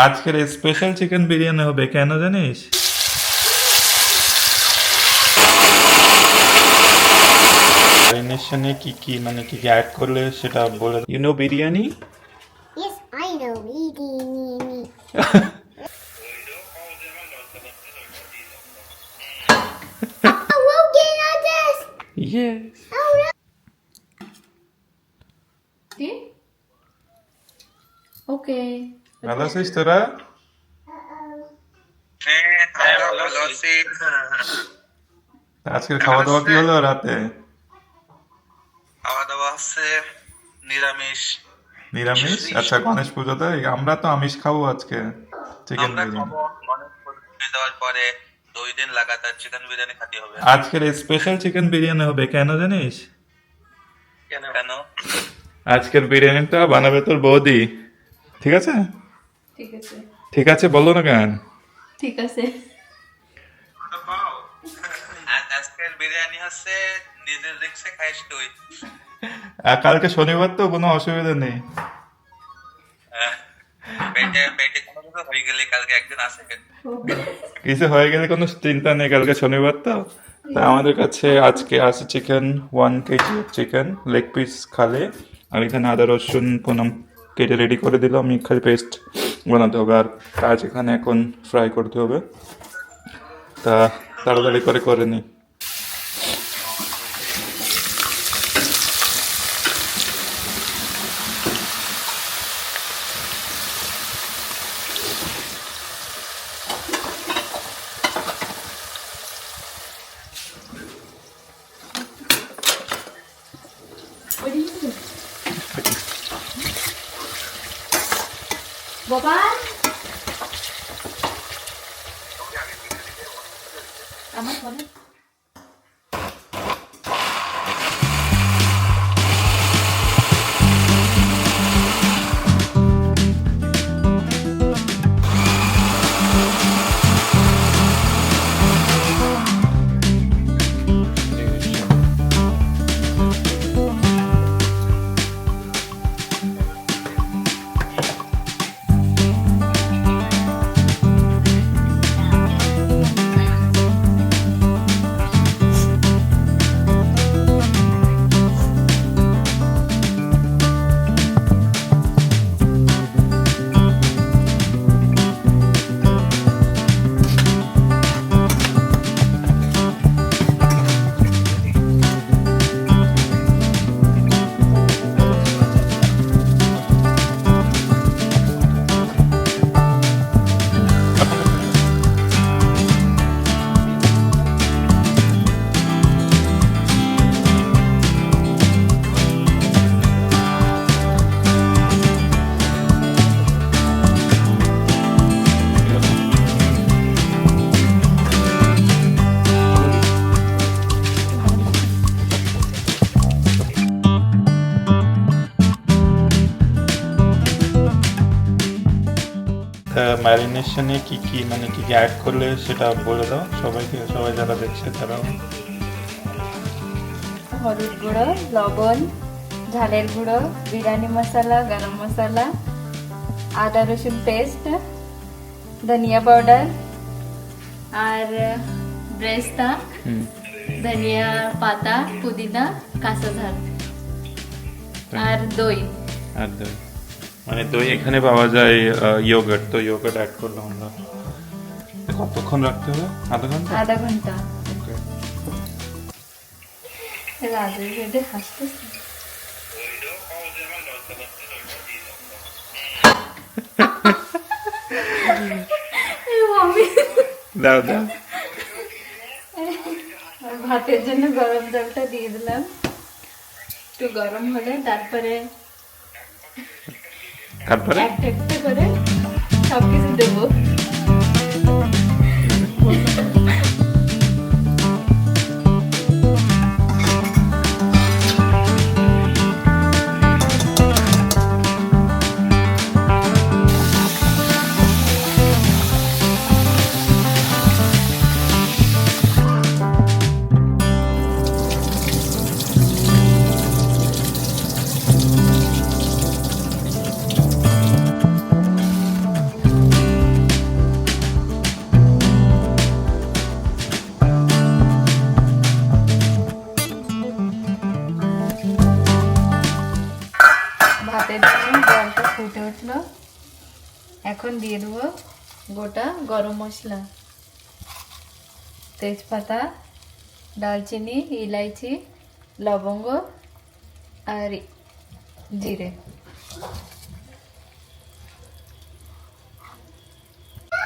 আজকের special chicken biryani হবে, কেন জানিস? ম্যারিনেশনে কি কি মানে কি কি অ্যাড করলে সেটা বলে, you know biryani. Yes, I know. Eating. We'll get on this. Yes. Oh no. See? Okay. ভালো আছিস তোরা? ভালো আছি। আজকের খাওয়া দাওয়া কি হলো রাতে? খাওয়া দাওয়া হচ্ছে নিরামিষ। নিরামিষ? আচ্ছা, গণেশ পুজোতে আমরা তো আমিষ খাবো আজকে, চিকেন আমরা বিরিয়ানি। খাবো গণেশ পুজো দেওয়ার পরে 2 দিন লাগাতার চিকেন বিরিয়ানি খেতে হবে। আজকের স্পেশাল চিকেন বিরিয়ানি হবে, কেন জানিস? কেন? আজকের বিরিয়ানিটা বানাবে তোর বৌদি, ঠিক আছে? ঠিক আছে। ঠিক আছে বলো না কেন? ঠিক আছে। আজকের বিরিয়ানি হচ্ছে নিজের রিক্সে খাইস তুই। কালকে শনিবার তো কোনো অসুবিধা নেই। পেটে কোনো কিছু হয়ে গেলে কালকে একদিন আসে। কিছু হয়ে গেলে কোনো চিন্তা নেই, কালকে শনিবার তো। তা আমাদের কাছে আজকে আছে chicken 1 KG chicken leg piece খালে, আর এখানে আদা রসুন পুনম কেটে রেডি করে দিল, আমি খালি পেস্ট বানাতে হবে, আর কাজ এখানে এখন ফ্রাই করতে হবে। তা তাড়াতাড়ি করে নিই। What are you doing? বাবা আমার বলে ম্যারিনেশনে কি কি মানে কি কি অ্যাড করলে সেটা বলে দাও সবাইকে, সবাই যারা দেখছে তারাও। হলুদ গুঁড়ো, লবণ, ঝালের গুঁড়ো, বিরিয়ানি মশলা, গরম মশলা, আদা রসুন পেস্ট, ধনিয়া পাউডার, আর ব্রেস্তা, ধনিয়া পাতা, পুদিনা, কাঁচা ঝাল, আর দই। আর দই, মানে দই এখানে পাওয়া যায় ইয়োগার্ট, তো ইয়োগার্ট অ্যাড করলাম আমরা। কতক্ষণ রাখতে হবে? আধা ঘন্টা? আধা ঘন্টা। ওকে। রাজু রেডে হাসতেছে। দাও দাও। ভাতের জন্য গরম জলটা দিয়ে দিলাম, একটু গরম হলে তারপরে একটা একটা করে সবকিছু দেবো। ভাতের জন্য জলটা ফুটে উঠলো, এখন দিয়ে দেবো গোটা গরম মশলা, তেজপাতা, দারচিনি, ইলাইচি, লবঙ্গ আর জিরে।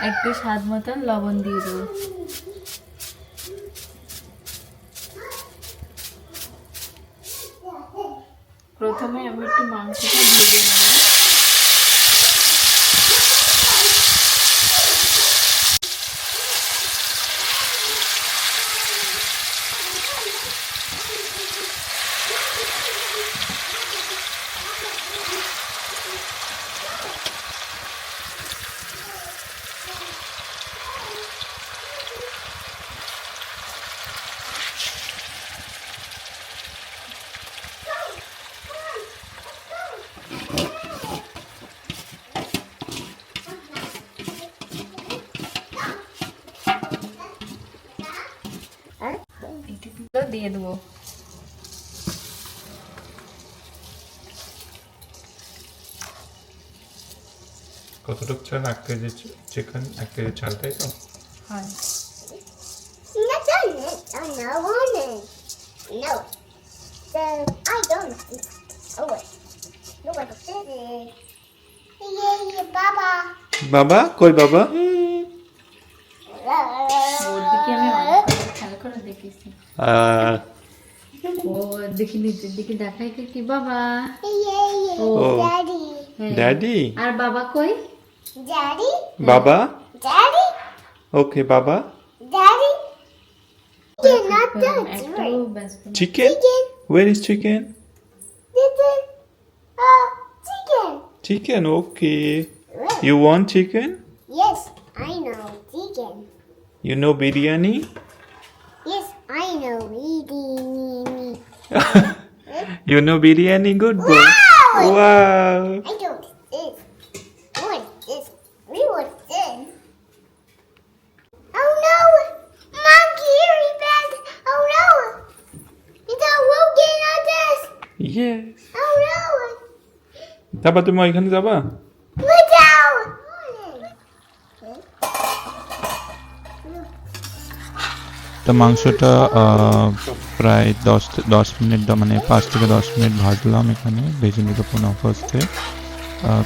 একটু স্বাদ মতন লবণ দিয়ে দেবো। প্রথমে আমি একটু মাংসটা ভেজে নেব। এগুলো দিয়ে দেবো। কতটুকু চাল? 1 কেজি চিকেন, 1 কেজি চাল, তাই তো? হয়। Not done it. Oh, no one is. No. So, I don't. Oh, wait. No, what this is. Yeah, Baba. বাবা কই বাবা? ওর দিকে আমি অনেক খেয়াল করে দেখেছি। ও দেখি নিচের দিকে দেখাই কি বাবা। Yeah, Oh. Daddy. হ্যাঁ। ড্যাডি? আর বাবা কই? Daddy. বাবা? Daddy. ওকে বাবা। Daddy. You're not done. একটু ব্যাস। Chicken? Chicken. Where is chicken? This is chicken. Chicken, okay. Right. You want chicken? Yes, I know chicken. You know biryani? Yes, I know eating. You know biryani? Good boy. Wow. I don't this. What is this? We want this. Oh no! Monkey bed. Oh no! It's a woken on this. Yes. Oh no! তারপর তুমি ওইখানে যাবা? Look out! তো মাংসটা প্রায় 10 minute মানে 5 থেকে 10 minute ভাজলাম এখানে, ভেজে নিতে পুনঃ ফার্স্টে।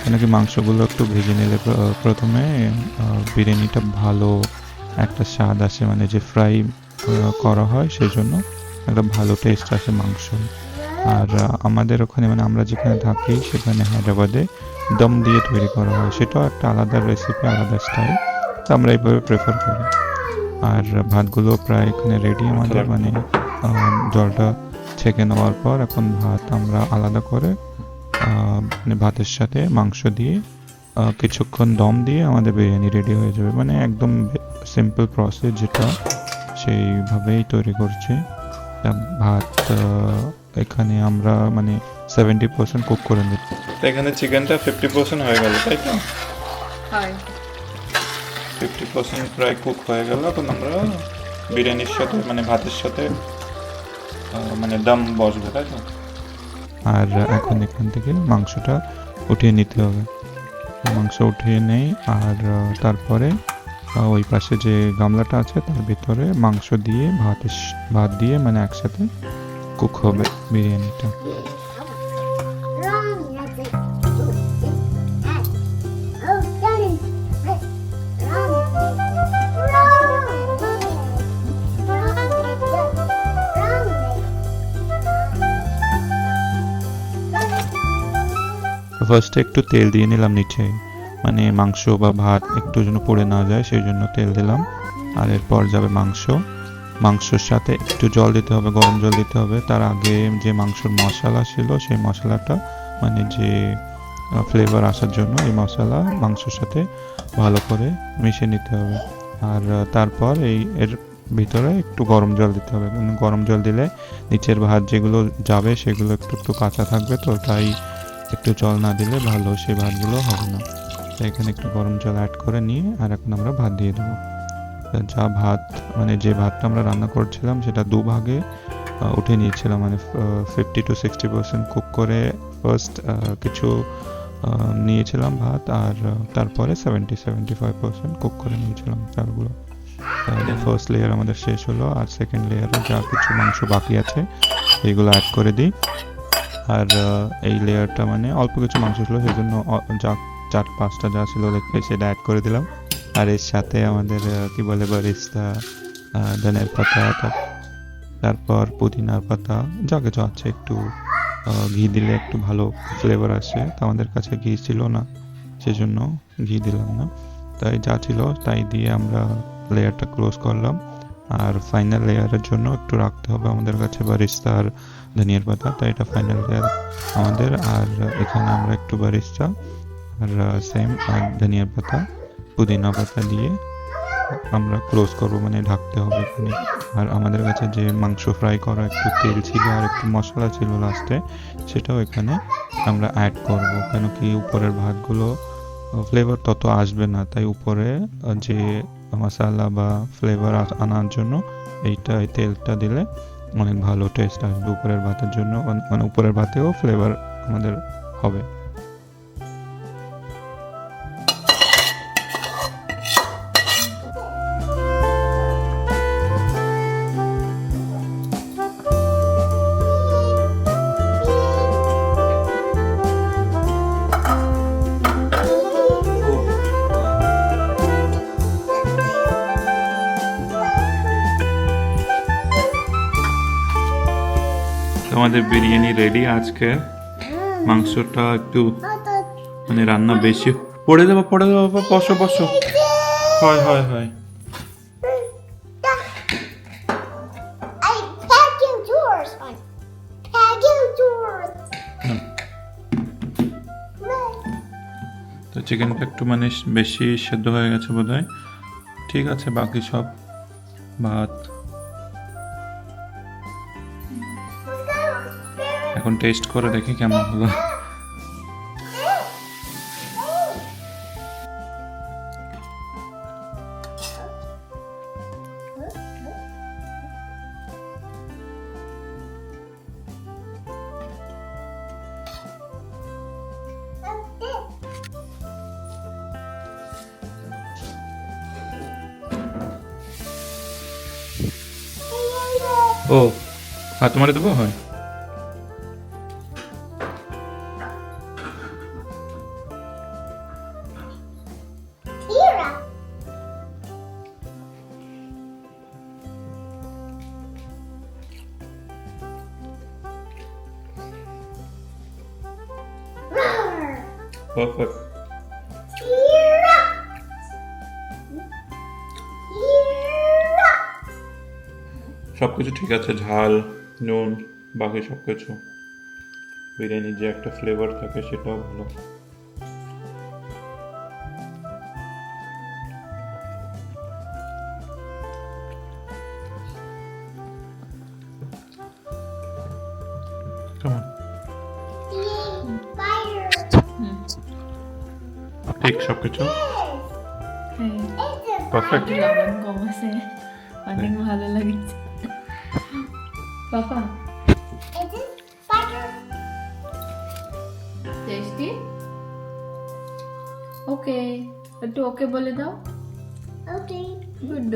কেন কি মাংসগুলো একটু ভেজে নিলে প্রথমে বিরিয়ানিটা ভালো একটা স্বাদ আসে, মানে যে ফ্রাই করা হয় সেই জন্য একটা ভালো টেস্ট আসে মাংস। আর আমাদের ওখানে মানে আমরা যেখানে থাকি সেখানে হায়দ্রাবাদে দম দিয়ে তৈরি করা হয়, সেটাও একটা আলাদা রেসিপি, আলাদা স্টাইল, তো আমরা এইভাবে প্রেফার করি। আর ভাতগুলো প্রায় এখানে রেডি আমাদের, মানে জলটা ছেঁকে নেওয়ার পর এখন ভাত আমরা আলাদা করে মানে ভাতের সাথে মাংস দিয়ে কিছুক্ষণ দম দিয়ে আমাদের বিরিয়ানি রেডি হয়ে যাবে। মানে একদম সিম্পল প্রসেস, যেটা সেইভাবেই তৈরি করছি। ভাত এখানে আমরা মানে 70% কুক করে নিই। এখানে চিকেনটা 50% হয়ে গেল, তাই তো? হয়। 50% প্রায় কুক হয়ে গেল। এখন আমরা বিরিয়ানির সাথে মানে ভাতের সাথে মানে দম বসবে, তাই তো? আর এখন এখান থেকে মাংসটা উঠিয়ে নিতে হবে। মাংস উঠিয়ে নেই, আর তারপরে ওই পাশে যে গামলাটা আছে তার ভিতরে মাংস দিয়ে ভাত দিয়ে মানে একসাথে কুক হবে বিরিয়ানিটা। Wrong. That's it. That. Oh, done. Wrong. ফার্স্টে একটু তেল দিয়ে নিলাম নিচে, মানে মাংস বা ভাত একটু যেন পুড়ে না যায় সেই জন্য তেল দিলাম। আর এরপর যাবে মাংসর সাথে একটু জল দিতে হবে, গরম জল দিতে হবে। তার আগে যে মাংসর মশলা ছিল সেই মশলাটা মানে যে ফ্লেভার আসার জন্য এই মশলা মাংসর সাথে ভালো করে মিশিয়ে নিতে হবে। আর তারপর এর ভিতরে একটু গরম জল দিতে হবে, মানে গরম জল দিলে নিচের ভাত যেগুলো যাবে সেগুলো একটু কাঁচা থাকবে, তো তাই একটু জল না দিলে ভালো সেই ভাতগুলো হবে না। তো এখানে একটু গরম জল অ্যাড করে নিয়ে আর এখন আমরা ভাত দিয়ে দেবো। যা ভাত মানে যে ভাতটা আমরা রান্না করছিলাম সেটা দুভাগে উঠে নিয়েছিলাম, মানে 50 to 60% কুক করে ফার্স্ট কিছু নিয়েছিলাম ভাত, আর তারপরে 70-75% কুক করে নিয়েছিলাম চালগুলো। তাহলে ফার্স্ট লেয়ার আমাদের শেষ হলো, আর সেকেন্ড লেয়ারে যা কিছু মাংস বাকি আছে এইগুলো অ্যাড করে দিই। আর এই লেয়ারটা মানে অল্প কিছু মাংস ছিল, সেই জন্য যা 4-5টা যা ছিল লেগে সেটা অ্যাড করে দিলাম। আর এর সাথে আমাদের কি বলে বারিস্তা, ধনের পাতা, তারপর পুদিনার পাতা, যা কিছু আছে, একটু ঘি দিলে একটু ভালো ফ্লেভার আসে। তো আমাদের কাছে ঘি ছিল না, সেজন্য ঘি দিলাম না। তাই যা ছিল তাই দিয়ে আমরা লেয়ারটা ক্লোজ করলাম। আর ফাইনাল লেয়ারের জন্য একটু রাখতে হবে আমাদের কাছে বারিস্তা আর ধনিয়ার পাতা, তাই এটা ফাইনাল লেয়ার আমাদের। আর এখানে আমরা একটু বারিস্তা আর সেম আর ধনিয়ার পাতা, পুদিনা পাতা দিয়ে আমরা ক্লোজ করবো, মানে ঢাকতে হবে এখানে। আর আমাদের কাছে যে মাংস ফ্রাই করা একটু তেল ছিল আর একটু মশলা ছিল লাস্টে, সেটাও এখানে আমরা অ্যাড করব, কেন কি উপরের ভাতগুলো ফ্লেভার তত আসবে না, তাই উপরে যে মশলা বা ফ্লেভার আনার জন্য এই তেলটা দিলে অনেক ভালো টেস্ট আসবে উপরের ভাতের জন্য, মানে উপরের ভাতেও ফ্লেভার আমাদের হবে। আমাদের বিরিয়ানি রেডি আজকে। মাংসটা একটু মানে রান্না বেশি পড়ে যাবো বসো বসো। হয় হয় হয়। I packing drawers on. Packing drawers. তো চিকেনটা একটু মানে বেশি সেদ্ধ হয়ে গেছে বোধহয়। ঠিক আছে, বাকি সব ভাত এখন টেস্ট করে দেখি কেমন হলো। ও আর তোমার দেবো হয়। Tira. Roar. Perfect. Tira. Tira. সবকিছু ঠিক আছে, ঝাল, নুন, বাকি সবকিছু। বিরিয়ানির যে একটা ফ্লেভার থাকে সেটাও ভালো। কেমন? Fire. ঠিক সবকিছু হ্যাঁ, It's a পারফেক্ট। লবণ কম আছে, অনেক ভালো লাগছে। পাপা It is fire. টেস্টি? ওকে, একটু ওকে বলে দাও। Okay. গুড।